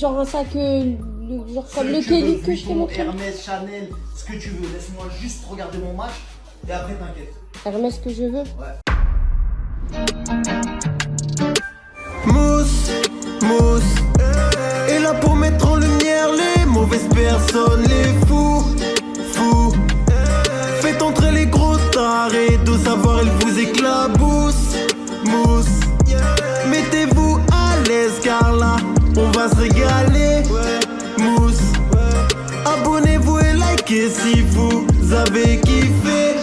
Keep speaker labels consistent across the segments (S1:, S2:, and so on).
S1: Genre un sac, genre comme le Kelly que je t'ai montré.
S2: Hermès, Chanel, ce que tu veux. Laisse-moi juste regarder mon match et après t'inquiète.
S1: Hermès que je veux.
S2: Ouais.
S3: Mousse, mousse, est là pour mettre en lumière les mauvaises personnes, les fous, fous. Faites entrer les gros tarés, de savoir elle vous éclabousse, mousse. Mettez-vous à l'aise car là, on va se régaler, mousse. Abonnez-vous et likez si vous avez kiffé.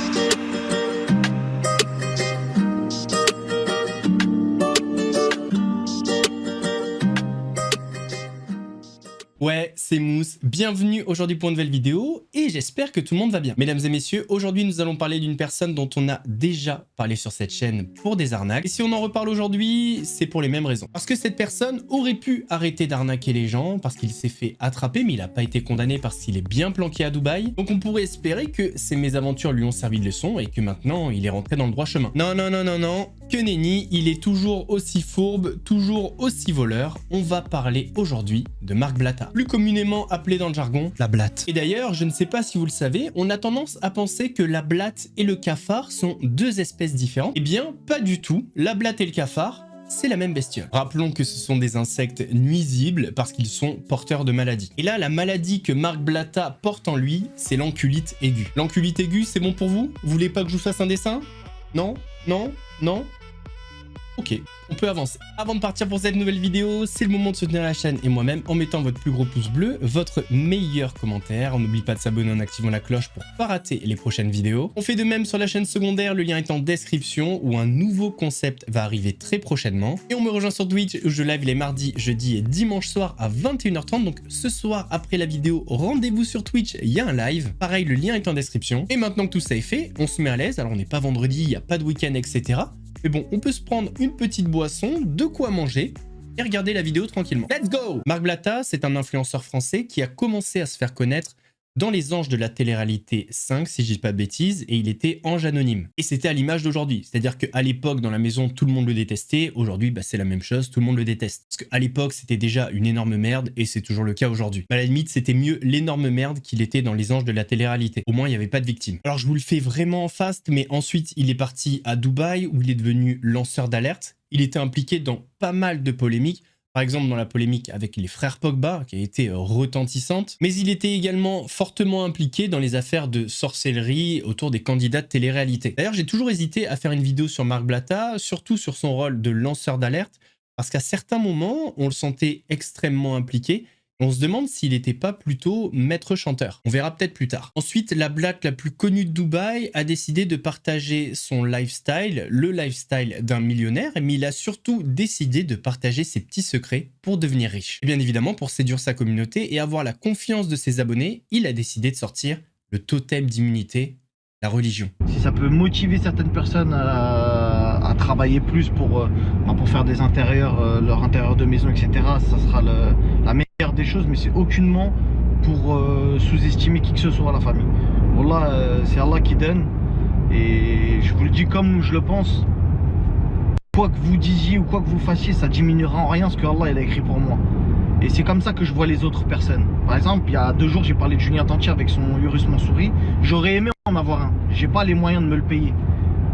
S4: Ouais, c'est Mousse, bienvenue aujourd'hui pour une nouvelle vidéo et j'espère que tout le monde va bien. Mesdames et messieurs, aujourd'hui nous allons parler d'une personne dont on a déjà parlé sur cette chaîne pour des arnaques. Et si on en reparle aujourd'hui, c'est pour les mêmes raisons. Parce que cette personne aurait pu arrêter d'arnaquer les gens parce qu'il s'est fait attraper, mais il n'a pas été condamné parce qu'il est bien planqué à Dubaï. Donc on pourrait espérer que ces mésaventures lui ont servi de leçon et que maintenant il est rentré dans le droit chemin. Non, non, non, non, non, que nenni, il est toujours aussi fourbe, toujours aussi voleur. On va parler aujourd'hui de Marc Blatta, plus communément appelé dans le jargon la blatte. Et d'ailleurs, je ne sais pas si vous le savez, on a tendance à penser que la blatte et le cafard sont deux espèces différentes. Eh bien, pas du tout. La blatte et le cafard, c'est la même bestiole. Rappelons que ce sont des insectes nuisibles parce qu'ils sont porteurs de maladies. Et là, la maladie que Marc Blatta porte en lui, c'est l'enculite aiguë. L'enculite aiguë, c'est bon pour vous? Vous voulez pas que je vous fasse un dessin? Non? Non? Non? Ok, on peut avancer. Avant de partir pour cette nouvelle vidéo, c'est le moment de soutenir la chaîne et moi-même en mettant votre plus gros pouce bleu, votre meilleur commentaire. On n'oublie pas de s'abonner en activant la cloche pour pas rater les prochaines vidéos. On fait de même sur la chaîne secondaire, le lien est en description où un nouveau concept va arriver très prochainement. Et on me rejoint sur Twitch où je live les mardis, jeudis et dimanche soir à 21h30. Donc ce soir, après la vidéo, rendez-vous sur Twitch, il y a un live. Pareil, le lien est en description. Et maintenant que tout ça est fait, on se met à l'aise. Alors on n'est pas vendredi, il n'y a pas de week-end, etc. Mais bon, on peut se prendre une petite boisson, de quoi manger et regarder la vidéo tranquillement. Let's go! Marc Blatta, c'est un influenceur français qui a commencé à se faire connaître dans Les Anges de la télé-réalité 5, si je dis pas de bêtises, et il était ange anonyme. Et c'était à l'image d'aujourd'hui, c'est-à-dire qu'à l'époque, dans la maison, tout le monde le détestait. Aujourd'hui, bah, c'est la même chose, tout le monde le déteste. Parce qu'à l'époque, c'était déjà une énorme merde, et c'est toujours le cas aujourd'hui. À la limite, c'était mieux l'énorme merde qu'il était dans Les Anges de la télé-réalité. Au moins, il n'y avait pas de victimes. Alors, je vous le fais vraiment en fast, mais ensuite, il est parti à Dubaï, où il est devenu lanceur d'alerte. Il était impliqué dans pas mal de polémiques. Par exemple, dans la polémique avec les frères Pogba, qui a été retentissante. Mais il était également fortement impliqué dans les affaires de sorcellerie autour des candidats de télé-réalité. D'ailleurs, j'ai toujours hésité à faire une vidéo sur Marc Blatta, surtout sur son rôle de lanceur d'alerte, parce qu'à certains moments, on le sentait extrêmement impliqué. On se demande s'il n'était pas plutôt maître chanteur. On verra peut-être plus tard. Ensuite, la blatte la plus connue de Dubaï a décidé de partager son lifestyle, le lifestyle d'un millionnaire, mais il a surtout décidé de partager ses petits secrets pour devenir riche. Et bien évidemment, pour séduire sa communauté et avoir la confiance de ses abonnés, il a décidé de sortir le totem d'immunité, la religion.
S2: Si ça peut motiver certaines personnes à travailler plus pour faire des intérieurs, leur intérieur de maison, etc., ça sera la meilleure des choses, mais c'est aucunement pour sous-estimer qui que ce soit à la famille. Wallah, c'est Allah qui donne, et je vous le dis comme je le pense. Quoi que vous disiez ou quoi que vous fassiez, ça diminuera en rien ce que Allah il a écrit pour moi. Et c'est comme ça que je vois les autres personnes. Par exemple, il y a 2 jours, j'ai parlé de Julien Tantier avec son Urus Mansouri. J'aurais aimé en avoir un. J'ai pas les moyens de me le payer.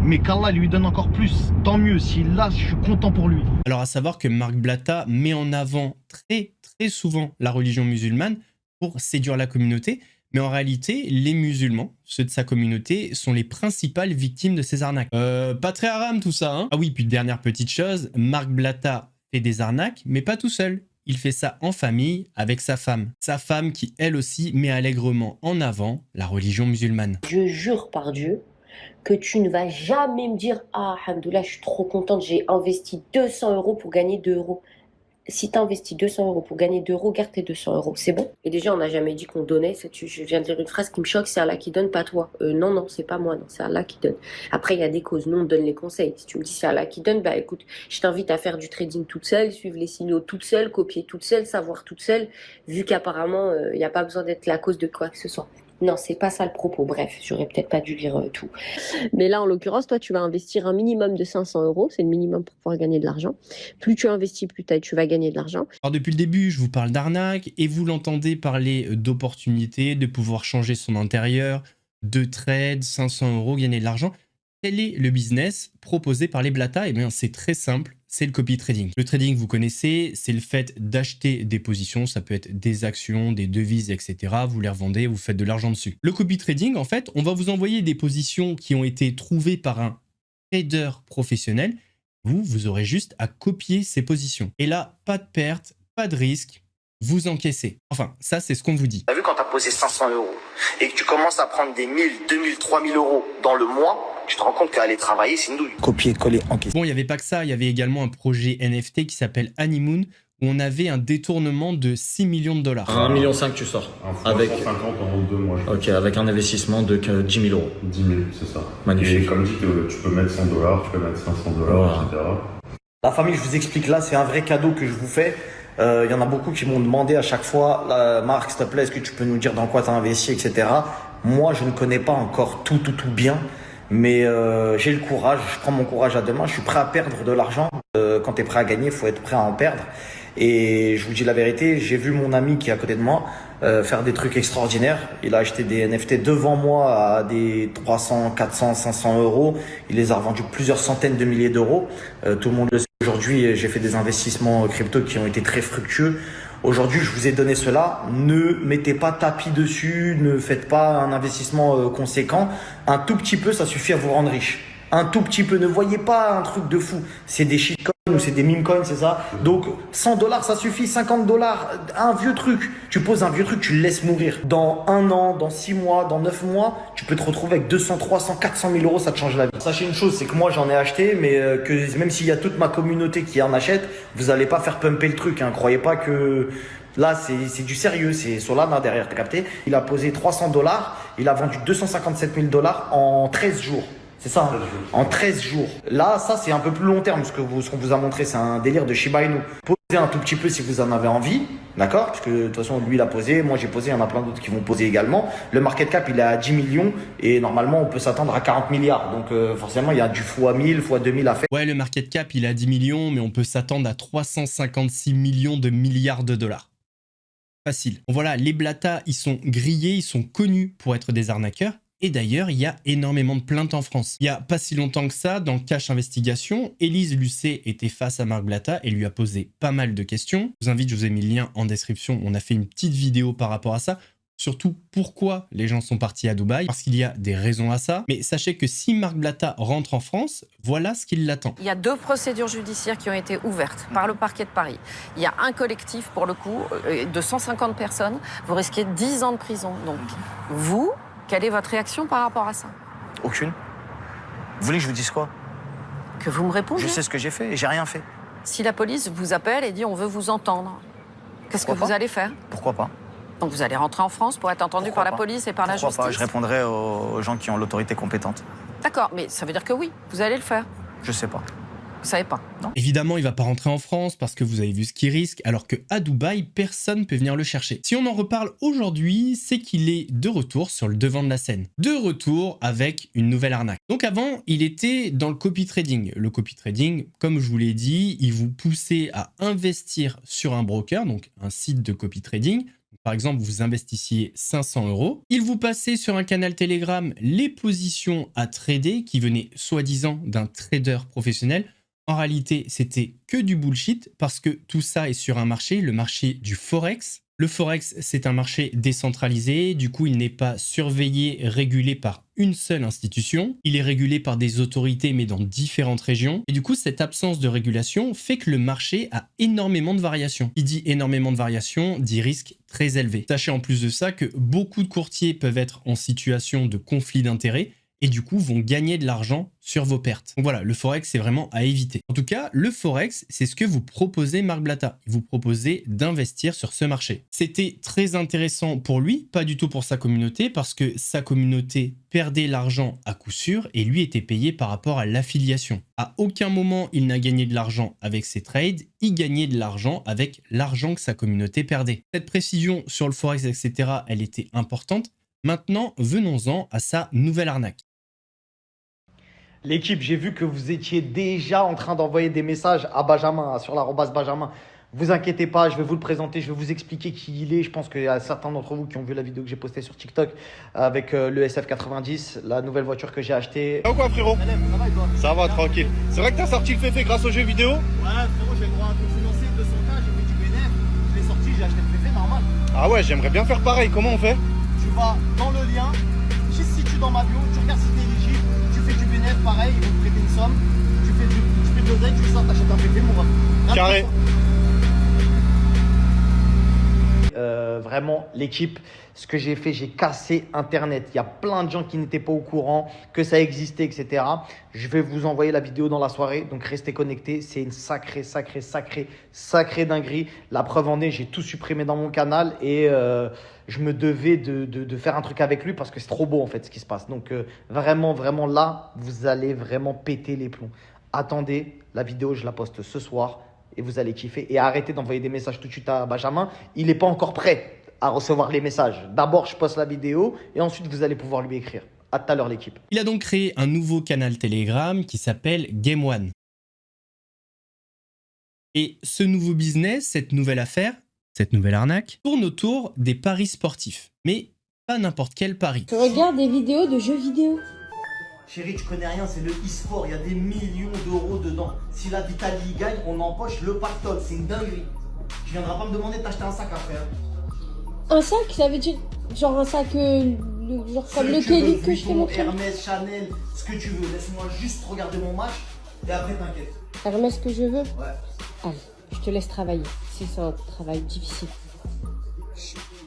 S2: Mais qu'Allah lui donne encore plus, tant mieux. S'il l'a, je suis content pour lui.
S4: Alors à savoir que Marc Blatta met en avant très souvent la religion musulmane pour séduire la communauté. Mais en réalité, les musulmans, ceux de sa communauté, sont les principales victimes de ces arnaques. Pas très haram tout ça, hein. Ah oui, puis dernière petite chose, Marc Blatta fait des arnaques, mais pas tout seul. Il fait ça en famille avec sa femme. Sa femme qui, elle aussi, met allègrement en avant la religion musulmane.
S1: Je jure par Dieu que tu ne vas jamais me dire « Ah, alhamdoulilah, je suis trop contente, j'ai investi 200 € pour gagner 2 €. » Si tu investis 200 € pour gagner 2 €, garde tes 200 €, c'est bon. Et déjà, on n'a jamais dit qu'on donnait. Je viens de lire une phrase qui me choque, c'est Allah qui donne, pas toi. Non, non, c'est pas moi, non, c'est Allah qui donne. Après, il y a des causes, nous on donne les conseils. Si tu me dis c'est Allah qui donne, bah écoute, je t'invite à faire du trading toute seule, suivre les signaux toute seule, copier toute seule, savoir toute seule, vu qu'apparemment, il n'y a pas besoin d'être la cause de quoi que ce soit. Non, c'est pas ça le propos. Bref, j'aurais peut-être pas dû lire tout. Mais là, en l'occurrence, toi, tu vas investir un minimum de 500 euros. C'est le minimum pour pouvoir gagner de l'argent. Plus tu investis, plus tu vas gagner de l'argent.
S4: Alors depuis le début, je vous parle d'arnaque et vous l'entendez parler d'opportunités, de pouvoir changer son intérieur, de trade, 500 euros, gagner de l'argent. Quel est le business proposé par les Blata? Eh bien, c'est très simple, c'est le copy trading. Le trading, vous connaissez, c'est le fait d'acheter des positions, ça peut être des actions, des devises, etc. Vous les revendez, vous faites de l'argent dessus. Le copy trading, en fait, on va vous envoyer des positions qui ont été trouvées par un trader professionnel. Vous aurez juste à copier ces positions. Et là, pas de perte, pas de risque, vous encaissez. Enfin, ça, c'est ce qu'on vous dit.
S5: T'as vu quand t'as posé 500 euros et que tu commences à prendre des 1000, 2000, 3000 euros dans le mois, tu te rends compte qu'aller travailler, c'est une douille.
S6: Copier, coller, encaisser.
S4: Bon, il n'y avait pas que ça, il y avait également un projet NFT qui s'appelle Honeymoon, où on avait un détournement de 6 millions de dollars.
S7: 1,5 million tu sors.
S8: Avec
S7: Avec,
S8: 150 en 2 mois.
S7: ok, avec un investissement de 10 000 euros.
S8: 10 000, c'est ça.
S7: Magnifique.
S8: Et comme dit, tu peux mettre 100 $, tu peux mettre 500 $,
S7: Voilà.
S8: etc.
S6: La famille, je vous explique là, c'est un vrai cadeau que je vous fais. Il y en a beaucoup qui m'ont demandé à chaque fois, Marc, s'il te plaît, est-ce que tu peux nous dire dans quoi tu as investi, etc. Moi, je ne connais pas encore tout bien, mais j'ai le courage, je prends mon courage à deux mains, je suis prêt à perdre de l'argent. Quand tu es prêt à gagner, il faut être prêt à en perdre. Et je vous dis la vérité, j'ai vu mon ami qui est à côté de moi faire des trucs extraordinaires. Il a acheté des NFT devant moi à des 300, 400, 500 euros. Il les a revendus plusieurs centaines de milliers d'euros. Tout le monde le sait. Aujourd'hui, j'ai fait des investissements crypto qui ont été très fructueux. Aujourd'hui, je vous ai donné cela. Ne mettez pas tapis dessus, ne faites pas un investissement conséquent. Un tout petit peu, ça suffit à vous rendre riche. Un tout petit peu, ne voyez pas un truc de fou. C'est des shitcoins ou c'est des meme coins, c'est ça? Donc 100 $, ça suffit, 50 $, un vieux truc. Tu poses un vieux truc, tu le laisses mourir. Dans 1 an, dans 6 mois, dans 9 mois, tu peux te retrouver avec 200, 300, 400 000 euros, ça te change la vie. Sachez une chose, c'est que moi j'en ai acheté, mais que même s'il y a toute ma communauté qui en achète, vous allez pas faire pumper le truc, hein. Croyez pas que... Là, c'est du sérieux, c'est Solana derrière, t'as capté? Il a posé 300 $, il a vendu 257 000 $ en 13 jours. C'est ça, hein, en 13 jours. Là, ça, c'est un peu plus long terme, ce qu'on vous a montré, c'est un délire de Shiba Inu. Posez un tout petit peu si vous en avez envie, d'accord? Parce que de toute façon, lui, il a posé, moi, j'ai posé, il y en a plein d'autres qui vont poser également. Le market cap, il est à 10 millions et normalement, on peut s'attendre à 40 milliards. Donc, forcément, il y a du x1000, x2000 à faire.
S4: Ouais, le market cap, il est à 10 millions, mais on peut s'attendre à 356 millions de milliards de dollars. Facile. Bon, voilà, les Blata, ils sont grillés, ils sont connus pour être des arnaqueurs. Et d'ailleurs, il y a énormément de plaintes en France. Il n'y a pas si longtemps que ça, dans Cash Investigation, Élise Lucet était face à Marc Blata et lui a posé pas mal de questions. Je vous invite, je vous ai mis le lien en description. On a fait une petite vidéo par rapport à ça. Surtout, pourquoi les gens sont partis à Dubaï. Parce qu'il y a des raisons à ça. Mais sachez que si Marc Blata rentre en France, voilà ce qui l'attend.
S9: Il y a 2 procédures judiciaires qui ont été ouvertes par le parquet de Paris. Il y a un collectif, pour le coup, de 150 personnes. Vous risquez 10 ans de prison. Donc, vous... Quelle est votre réaction par rapport à ça?
S6: Aucune. Vous voulez que je vous dise quoi?
S9: Que vous me répondiez.
S6: Je sais ce que j'ai fait et j'ai rien fait.
S9: Si la police vous appelle et dit on veut vous entendre, qu'est-ce que vous allez faire?
S6: Pourquoi pas?
S9: Donc vous allez rentrer en France pour être entendu par la police et par la justice?
S6: Pourquoi pas? Je répondrai aux gens qui ont l'autorité compétente.
S9: D'accord, mais ça veut dire que oui, vous allez le faire.
S6: Je sais pas.
S9: Vous savez pas, non?
S4: Évidemment, il va pas rentrer en France parce que vous avez vu ce qu'il risque, alors qu'à Dubaï, personne peut venir le chercher. Si on en reparle aujourd'hui, c'est qu'il est de retour sur le devant de la scène. De retour avec une nouvelle arnaque. Donc avant, il était dans le copy trading. Le copy trading, comme je vous l'ai dit, il vous poussait à investir sur un broker, donc un site de copy trading. Par exemple, vous investissiez 500 €. Il vous passait sur un canal Telegram les positions à trader qui venaient soi-disant d'un trader professionnel. En réalité, c'était que du bullshit parce que tout ça est sur un marché, le marché du Forex. Le Forex, c'est un marché décentralisé. Du coup, il n'est pas surveillé, régulé par une seule institution. Il est régulé par des autorités, mais dans différentes régions. Et du coup, cette absence de régulation fait que le marché a énormément de variations. Qui dit énormément de variations, dit risque très élevé. Sachez en plus de ça que beaucoup de courtiers peuvent être en situation de conflit d'intérêts et du coup vont gagner de l'argent sur vos pertes. Donc voilà, le Forex, c'est vraiment à éviter. En tout cas, le Forex, c'est ce que vous proposez Marc Blata. Vous proposez d'investir sur ce marché. C'était très intéressant pour lui, pas du tout pour sa communauté, parce que sa communauté perdait l'argent à coup sûr et lui était payé par rapport à l'affiliation. À aucun moment, il n'a gagné de l'argent avec ses trades, il gagnait de l'argent avec l'argent que sa communauté perdait. Cette précision sur le Forex, etc., elle était importante. Maintenant, venons-en à sa nouvelle arnaque.
S6: L'équipe, j'ai vu que vous étiez déjà en train d'envoyer des messages à Benjamin, sur l'arobase Benjamin. Vous inquiétez pas, je vais vous le présenter, je vais vous expliquer qui il est. Je pense qu'il y a certains d'entre vous qui ont vu la vidéo que j'ai postée sur TikTok avec le SF90, la nouvelle voiture que j'ai achetée.
S2: Ça va quoi frérot?
S6: Ça va et toi?
S2: Ça va, tranquille. C'est vrai que t'as sorti le féfé grâce aux jeux vidéo?
S6: Ouais, frérot, j'ai le droit à tout financer, 200K, j'ai fait du BNF, je l'ai sorti, j'ai acheté le féfé normal.
S2: Ah ouais, j'aimerais bien faire pareil, comment on fait?
S6: Tu vas dans le lien, juste si tu es dans ma bio, tu regardes si tu es éligible, tu fais du BNF, pareil, ils vont te prêter une somme, tu fais de l'oseille, tu sors, t'achètes un féfé, mon ref.
S2: Carré.
S6: Vraiment, l'équipe, ce que j'ai fait, j'ai cassé Internet. Il y a plein de gens qui n'étaient pas au courant que ça existait, etc. Je vais vous envoyer la vidéo dans la soirée, donc restez connectés. C'est une sacrée dinguerie. La preuve en est, j'ai tout supprimé dans mon canal et je me devais de faire un truc avec lui parce que c'est trop beau en fait ce qui se passe. Donc vraiment là, vous allez vraiment péter les plombs. Attendez, la vidéo, je la poste ce soir. Et vous allez kiffer. Et arrêtez d'envoyer des messages tout de suite à Benjamin. Il n'est pas encore prêt à recevoir les messages. D'abord, je poste la vidéo et ensuite, vous allez pouvoir lui écrire. À tout à l'heure, l'équipe.
S4: Il a donc créé un nouveau canal Telegram qui s'appelle Game One. Et ce nouveau business, cette nouvelle affaire, cette nouvelle arnaque, tourne autour des paris sportifs. Mais pas n'importe quel pari.
S10: Je regarde des vidéos de jeux vidéo.
S6: Chérie, tu connais rien, c'est le e-sport. Il y a des millions d'euros dedans. Si la Vitaly gagne, on empoche le pactole. C'est une dinguerie. Tu viendras pas me demander de t'acheter un sac après.
S10: Un sac, ça veut dire genre un sac genre comme le Kelly que je t'ai montré.
S6: Hermès, Chanel, ce que tu veux. Laisse-moi juste regarder mon match et après t'inquiète.
S10: Hermès que je veux.
S6: Ouais.
S10: Allez, je te laisse travailler. Si c'est un travail difficile.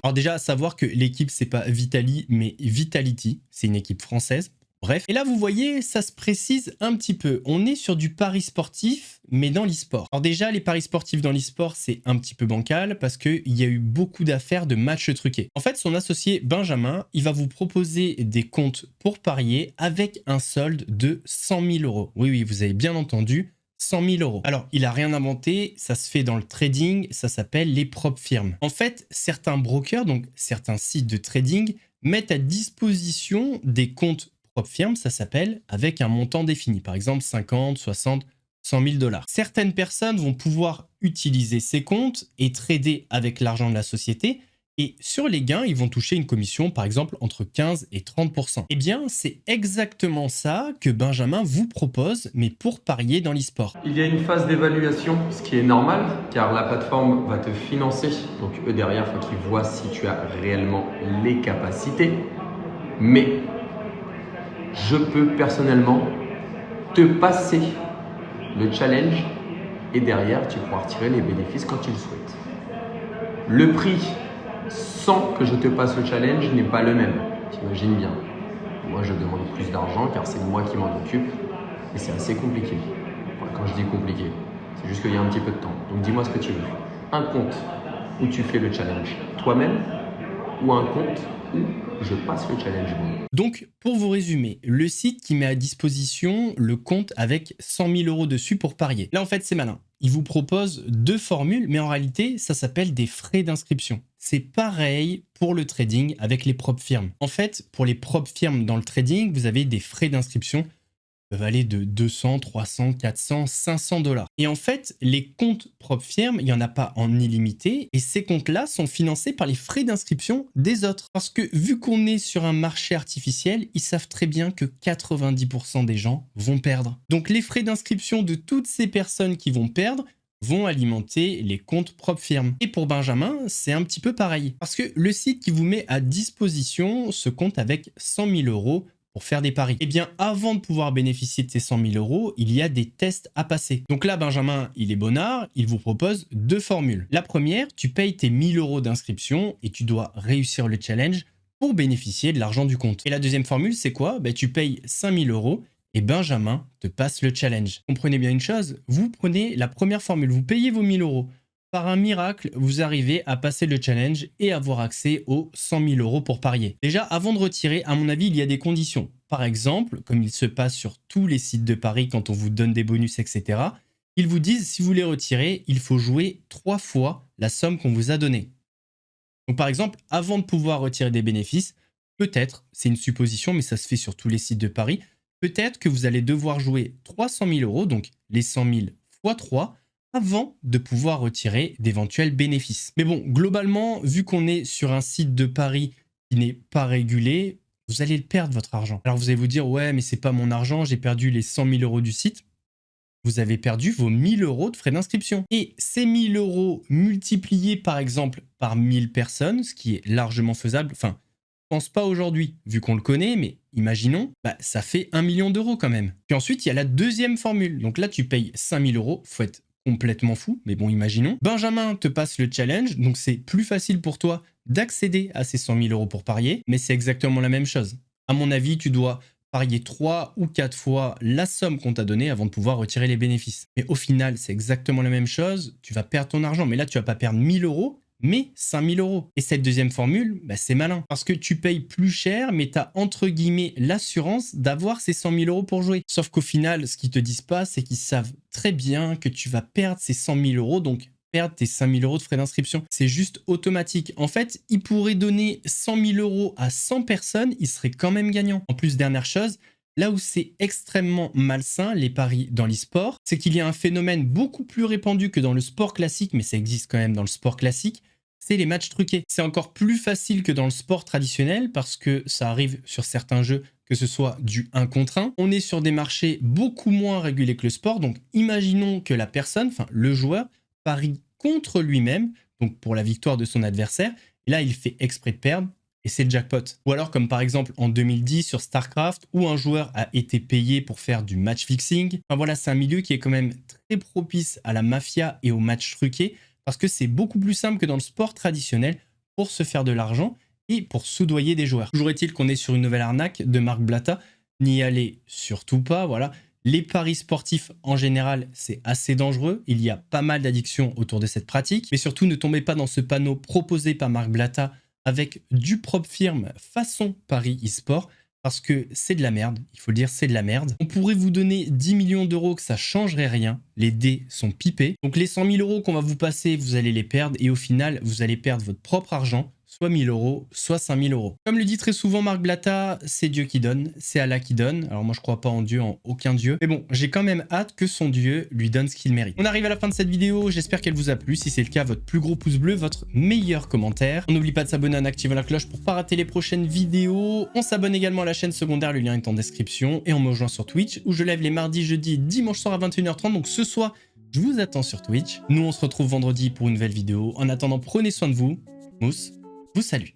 S4: Alors déjà, à savoir que l'équipe, c'est pas Vitaly, mais Vitality. C'est une équipe française. Bref, et là vous voyez, ça se précise un petit peu. On est sur du pari sportif, mais dans l'e-sport. Alors déjà, les paris sportifs dans l'e-sport, c'est un petit peu bancal parce qu'il y a eu beaucoup d'affaires de matchs truqués. En fait, son associé Benjamin, il va vous proposer des comptes pour parier avec un solde de 100 000 euros. Oui, vous avez bien entendu, 100 000 euros. Alors, il a rien inventé, ça se fait dans le trading, ça s'appelle les prop firms. En fait, certains brokers, donc certains sites de trading, mettent à disposition des comptes firme, ça s'appelle, avec un montant défini, par exemple 50, 60, 100 000 $. Certaines personnes vont pouvoir utiliser ces comptes et trader avec l'argent de la société et sur les gains, ils vont toucher une commission, par exemple, entre 15 et 30%. Eh bien, c'est exactement ça que Benjamin vous propose, mais pour parier dans l'e-sport.
S11: Il y a une phase d'évaluation, ce qui est normal, car la plateforme va te financer. Donc eux, derrière, il faut qu'ils voient si tu as réellement les capacités. Mais je peux personnellement te passer le challenge et derrière, tu pourras retirer les bénéfices quand tu le souhaites. Le prix sans que je te passe le challenge n'est pas le même. T'imagines bien. Moi, je demande plus d'argent car c'est moi qui m'en occupe et c'est assez compliqué. Enfin, quand je dis compliqué, c'est juste qu'il y a un petit peu de temps. Donc, dis-moi ce que tu veux. Un compte où tu fais le challenge toi-même ou un compte où je passe le challenge.
S4: Donc, pour vous résumer, le site qui met à disposition le compte avec 100 000 euros dessus pour parier. Là, en fait, c'est malin. Il vous propose deux formules, mais en réalité, ça s'appelle des frais d'inscription. C'est pareil pour le trading avec les prop firmes. En fait, pour les prop firmes dans le trading, vous avez des frais d'inscription qui peuvent aller de 200, 300, 400, 500 $. Et en fait, les comptes prop firmes, il n'y en a pas en illimité. Et ces comptes-là sont financés par les frais d'inscription des autres. Parce que vu qu'on est sur un marché artificiel, ils savent très bien que 90% des gens vont perdre. Donc les frais d'inscription de toutes ces personnes qui vont perdre vont alimenter les comptes prop firmes. Et pour Benjamin, c'est un petit peu pareil. Parce que le site qui vous met à disposition ce compte avec 100 000 euros pour faire des paris. Eh bien, avant de pouvoir bénéficier de ces 100 000 euros, il y a des tests à passer. Donc là, Benjamin, il est bonnard, il vous propose deux formules. La première, tu payes tes 1000 euros d'inscription et tu dois réussir le challenge pour bénéficier de l'argent du compte. Et la deuxième formule, c'est quoi? Tu payes 5 000 euros et Benjamin te passe le challenge. Comprenez bien une chose, vous prenez la première formule, vous payez vos 1000 euros. Par un miracle, vous arrivez à passer le challenge et avoir accès aux 100 000 euros pour parier. Déjà, avant de retirer, à mon avis, il y a des conditions. Par exemple, comme il se passe sur tous les sites de paris quand on vous donne des bonus, etc., ils vous disent, si vous voulez retirer, il faut jouer 3 fois la somme qu'on vous a donnée. Donc par exemple, avant de pouvoir retirer des bénéfices, peut-être, c'est une supposition, mais ça se fait sur tous les sites de paris, peut-être que vous allez devoir jouer 300 000 €, donc les 100 000 x 3, avant de pouvoir retirer d'éventuels bénéfices. Mais bon, globalement, vu qu'on est sur un site de paris qui n'est pas régulé, vous allez perdre votre argent. Alors vous allez vous dire, ouais, mais c'est pas mon argent, j'ai perdu les 100 000 € du site. Vous avez perdu vos 1 000 € de frais d'inscription. Et ces 1 000 € multipliés par exemple par 1000 personnes, ce qui est largement faisable, enfin, je pense pas aujourd'hui, vu qu'on le connaît, mais imaginons, ça fait 1 million d'euros quand même. Puis ensuite, il y a la deuxième formule. Donc là, tu payes 5 000 €, faut être complètement fou, mais bon, imaginons. Benjamin te passe le challenge, donc c'est plus facile pour toi d'accéder à ces 100 000 € pour parier, mais c'est exactement la même chose. À mon avis, tu dois parier 3 ou 4 fois la somme qu'on t'a donnée avant de pouvoir retirer les bénéfices. Mais au final, c'est exactement la même chose, tu vas perdre ton argent, mais là, tu vas pas perdre 1 000 €, mais 5 000 €. Et cette deuxième formule, c'est malin. Parce que tu payes plus cher, mais tu as entre guillemets l'assurance d'avoir ces 100 000 € pour jouer. Sauf qu'au final, ce qu'ils te disent pas, c'est qu'ils savent très bien que tu vas perdre ces 100 000 €, donc perdre tes 5 000 € de frais d'inscription. C'est juste automatique. En fait, ils pourraient donner 100 000 € à 100 personnes, ils seraient quand même gagnants. En plus, dernière chose, là où c'est extrêmement malsain, les paris dans l'e-sport, c'est qu'il y a un phénomène beaucoup plus répandu que dans le sport classique, mais ça existe quand même dans le sport classique, c'est les matchs truqués. C'est encore plus facile que dans le sport traditionnel parce que ça arrive sur certains jeux, que ce soit du 1 contre 1. On est sur des marchés beaucoup moins régulés que le sport, donc imaginons que la personne, enfin le joueur, parie contre lui-même, donc pour la victoire de son adversaire, et là il fait exprès de perdre, et c'est le jackpot. Ou alors comme par exemple en 2010 sur StarCraft, où un joueur a été payé pour faire du match fixing. Enfin voilà, c'est un milieu qui est quand même très propice à la mafia et aux matchs truqués, parce que c'est beaucoup plus simple que dans le sport traditionnel pour se faire de l'argent et pour soudoyer des joueurs. Toujours est-il qu'on est sur une nouvelle arnaque de Marc Blatta, n'y allez surtout pas, voilà. Les paris sportifs, en général, c'est assez dangereux. Il y a pas mal d'addictions autour de cette pratique. Mais surtout, ne tombez pas dans ce panneau proposé par Marc Blatta avec du propre firme façon Paris e-sport, parce que c'est de la merde. Il faut le dire, c'est de la merde. On pourrait vous donner 10 millions d'euros que ça changerait rien. Les dés sont pipés. Donc les 100 000 € qu'on va vous passer, vous allez les perdre. Et au final, vous allez perdre votre propre argent. Soit 1 000 €, soit 5 000 €. Comme le dit très souvent Marc Blatta, c'est Dieu qui donne, c'est Allah qui donne. Alors moi je crois pas en Dieu, en aucun Dieu. Mais bon, j'ai quand même hâte que son Dieu lui donne ce qu'il mérite. On arrive à la fin de cette vidéo, j'espère qu'elle vous a plu. Si c'est le cas, votre plus gros pouce bleu, votre meilleur commentaire. On n'oublie pas de s'abonner en activant la cloche pour pas rater les prochaines vidéos. On s'abonne également à la chaîne secondaire, le lien est en description. Et on me rejoint sur Twitch, où je live les mardis, jeudis, dimanche soir à 21 h 30. Donc ce soir, je vous attends sur Twitch. Nous on se retrouve vendredi pour une nouvelle vidéo. En attendant, prenez soin de vous. Mousse vous salue.